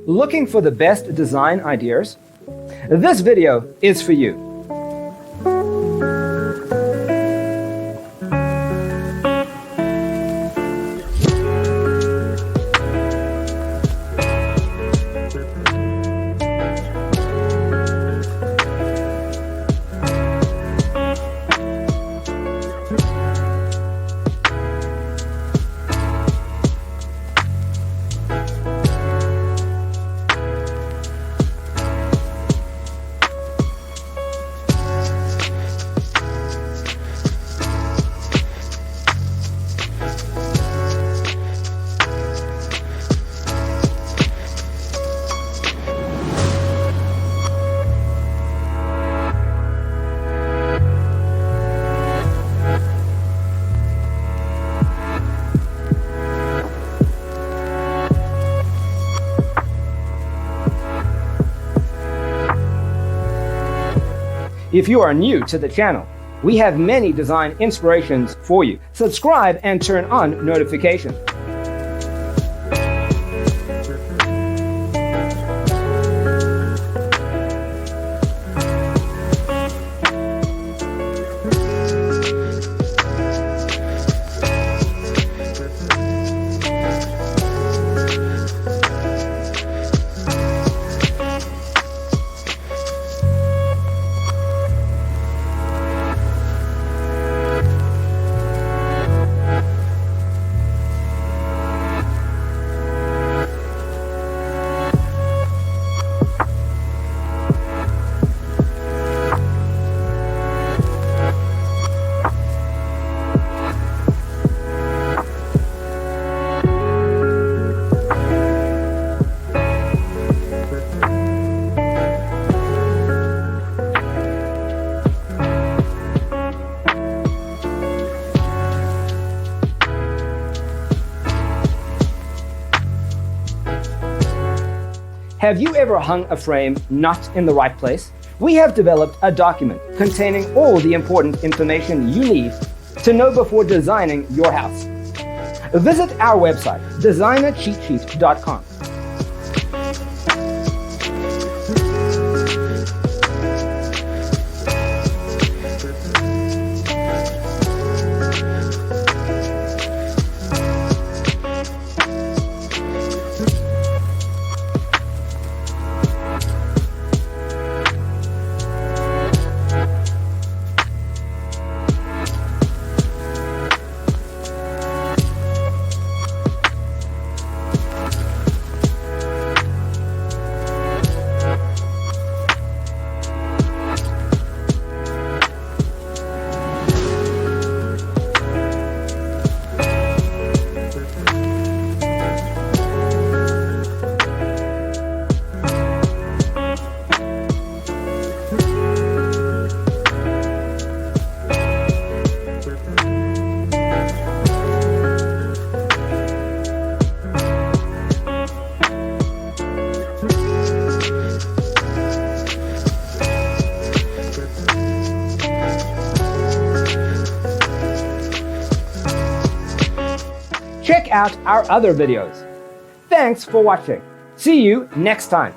Looking for the best design ideas? This video is for you. If you are new to the channel, we have many design inspirations for you. Subscribe and turn on notifications. Have you ever hung a frame not in the right place? We have developed a document containing all the important information you need to know before designing your house. Visit our website, designercheatsheet.com. Check out our other videos. Thanks for watching. See you next time.